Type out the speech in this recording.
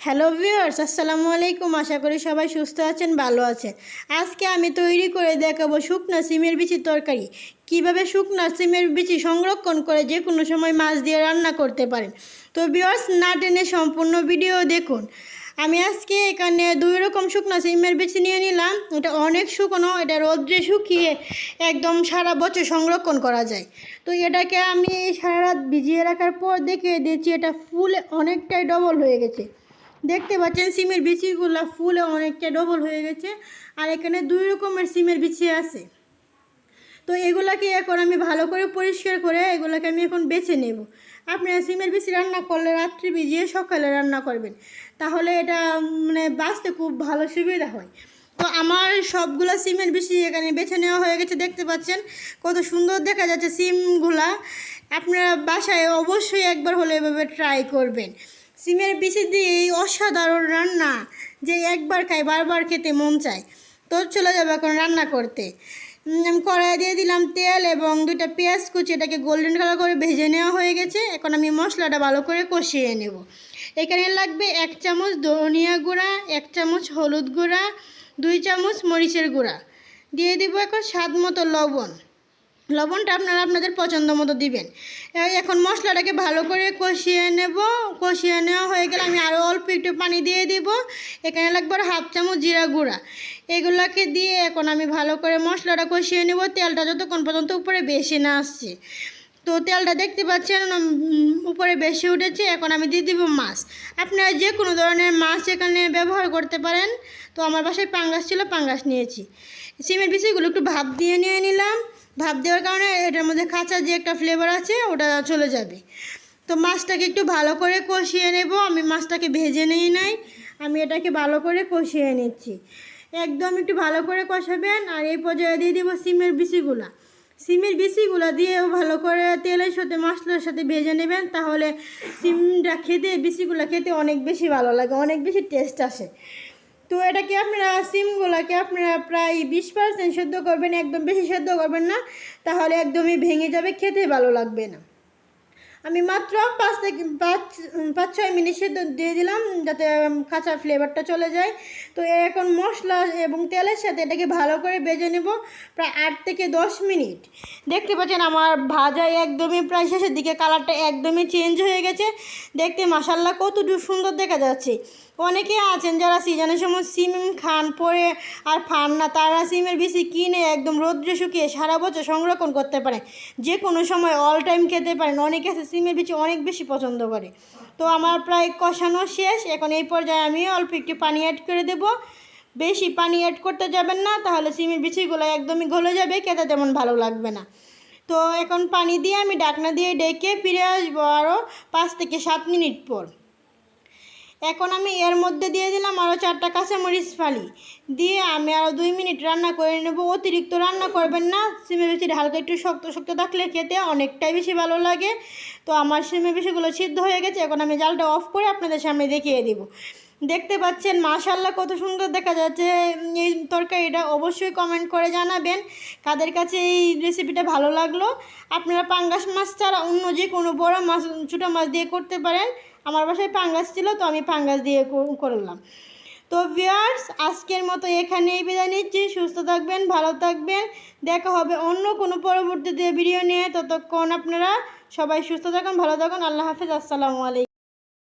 Hello viewers, আসসালামু আলাইকুম। আশা করি সবাই সুস্থ আছেন, ভালো আছেন। আজকে আমি তৈরি করে দেখাবো শুকনো সিমের বিচির তরকারি। কিভাবে শুকনো সিমের বিচি সংরক্ষণ করে যে কোনো সময় মাছ দিয়ে রান্না করতে পারেন। তো ভিউয়ার্স, না টেনে সম্পূর্ণ ভিডিও দেখুন। আমি আজকে এখানে 2 রকম শুকনো সিমের বিচি নিয়ে নিলাম। এটা অনেক শুকনো, এটা রোদ্রে শুকিয়ে একদম সারা বছর সংরক্ষণ করা যায়। তো এটাকে আমি সারা রাত ভিজিয়ে রাখার পর দেখে দিয়েছি এটা ফুলে অনেকটাই ডবল হয়ে গেছে। দেখতে পাচ্ছেন সিমের বিচিগুলো ফুলে অনেকটা ডবল হয়ে গেছে। আর এখানে 2 রকমের সিমের বিচি আছে। তো এগুলাকে এখন আমি ভালো করে পরিষ্কার করে এগুলোকে আমি এখন বেছে নেব। আপনারা সিমের বিচি রান্না করলে রাত্রি ভিজিয়ে সকালে রান্না করবেন, তাহলে এটা বাঁচতে খুব ভালো সুবিধা হয়। তো আমার সবগুলো সিমের বিচি এখানে বেছে নেওয়া হয়ে গেছে। দেখতে পাচ্ছেন কত সুন্দর দেখা যাচ্ছে সিমগুলা। আপনারা বাসায় অবশ্যই একবার হলে এভাবে ট্রাই করবেন। সিমের বিচি দিয়ে এই অসাধারণ রান্না যে একবার খাই বারবার খেতে মন চায়। তো চলে যাবো এখন রান্না করতে। কড়াই দিয়ে দিলাম তেল এবং 2টা পেঁয়াজ কুচি, এটাকে গোল্ডেন কালার করে ভেজে নেওয়া হয়ে গেছে। এখন আমি মশলাটা ভালো করে কষিয়ে নেব। এখানে লাগবে 1 চামচ ধনিয়া গুঁড়া, 1 চামচ হলুদ গুঁড়া, 2 চামচ মরিচের গুঁড়া, দিয়ে দিব এখন স্বাদ মতো লবণটা আপনারা আপনাদের পছন্দ মতো দিবেন। এখন মশলাটাকে ভালো করে কষিয়ে নেব। কষিয়ে নেওয়া হয়ে গেলে আমি আরও অল্প একটু পানি দিয়ে দিব। এখানে লাগবে 1/2 চামচ জিরা গুঁড়া। এগুলোকে দিয়ে এখন আমি ভালো করে মশলাটা কষিয়ে নেব, তেলটা যতক্ষণ পর্যন্ত উপরে বেশি না আসছে। তো তেলটা দেখতে পাচ্ছেন উপরে বেশি উঠেছে। এখন আমি দিয়ে দিব মাছ। আপনারা যে কোনো ধরনের মাছ এখানে ব্যবহার করতে পারেন। তো আমার বাসায় পাঙ্গাস ছিল, পাঙ্গাস নিয়েছি। সিমের বিচিগুলো একটু ভাপ দিয়ে নিয়ে নিলাম। ভাপ দেওয়ার কারণে এটার মধ্যে কাঁচা যে একটা ফ্লেভার আছে ওটা চলে যাবে। তো মাছটাকে একটু ভালো করে কষিয়ে নেব। আমি মাছটাকে ভেজে নেই নাই, আমি এটাকে ভালো করে কষিয়ে নিচ্ছি। একদম একটু ভালো করে কষাবেন। আর এই পর্যায়ে দিয়ে দিব সিমের বিচিগুলো দিয়েও ভালো করে তেলের সাথে মশলার সাথে ভেজে নেবেন, তাহলে সিমটা খেতে বিচিগুলো খেতে অনেক বেশি ভালো লাগে, অনেক বেশি টেস্ট আসে। তো এটাকে আপনারা সিমগুলোকে আপনারা প্রায় 20% সেদ্ধ করবেন, একদম বেশি সেদ্ধ করবেন না, তাহলে একদমই ভেঙে যাবে, খেতে ভালো লাগবে না। আমি মাত্র 5-6 মিনিট সেদ্ধ দিয়ে দিলাম, যাতে কাঁচা ফ্লেভারটা চলে যায়। তো এখন মশলা এবং তেলের সাথে এটাকে ভালো করে ভেজে নেব প্রায় 8 থেকে 10 মিনিট। দেখতে পাচ্ছেন আমার ভাজা একদমই প্রায় শেষের দিকে, কালারটা একদমই চেঞ্জ হয়ে গেছে। দেখতে মাশাআল্লাহ কতটুকু সুন্দর দেখা যাচ্ছে। অনেকে আছেন যারা সিজনের সময় সিম খান পরে আর খান না, তারা সিমের বিচি কিনে একদম রোদ্রে শুকিয়ে সারা বছর সংরক্ষণ করতে পারেন, যে কোনো সময় অল টাইম খেতে পারেন। অনেকে আছে সিমের বিচি অনেক বেশি পছন্দ করে। তো আমার প্রায় কষানো শেষ। এখন এই পর্যায়ে আমি অল্প একটু পানি অ্যাড করে দেব। বেশি পানি অ্যাড করতে যাবেন না, তাহলে সিমের বিচিগুলো একদমই গলে যাবে, খেতে তেমন ভালো লাগবে না। তো এখন পানি দিয়ে আমি ঢাকনা দিয়ে ডেকে ফিরে আসবো আরও 5 থেকে 7 মিনিট পর। এখন আমি এর মধ্যে দিয়ে দিলাম আরও 4টা কাঁচামরিচ ফালি দিয়ে আমি আরও 2 মিনিট রান্না করে নেব। অতিরিক্ত রান্না করবেন না, সিমের বিচিটা হালকা একটু শক্ত শক্ত থাকলে খেতে অনেকটাই বেশি ভালো লাগে। তো আমার সিমের বিচিগুলো সিদ্ধ হয়ে গেছে। এখন আমি জালটা অফ করে আপনাদের সামনে দেখিয়ে দিব। দেখতে পাচ্ছেন মাশাআল্লাহ কত সুন্দর দেখা যাচ্ছে এই তরকারিটা। অবশ্যই কমেন্ট করে জানাবেন কাদের কাছে এই রেসিপিটা ভালো লাগলো। আপনারা পাঙ্গাস মাছ ছাড়া অন্য যে কোনো বড় মাছ, ছোটো মাছ দিয়ে করতে পারেন। আমার বাসায় পাঙ্গাস ছিল, তো আমি পাঙ্গাস দিয়ে করলাম। তো ভিউয়ার্স, আজকের মতো এখানেই বিদায় নিচ্ছি। সুস্থ থাকবেন, ভালো থাকবেন। দেখা হবে অন্য কোনো পরবর্তীতে ভিডিও নিয়ে। ততক্ষণ আপনারা সবাই সুস্থ থাকুন, ভালো থাকুন। আল্লাহ হাফেজ, আসসালামু আলাইকুম।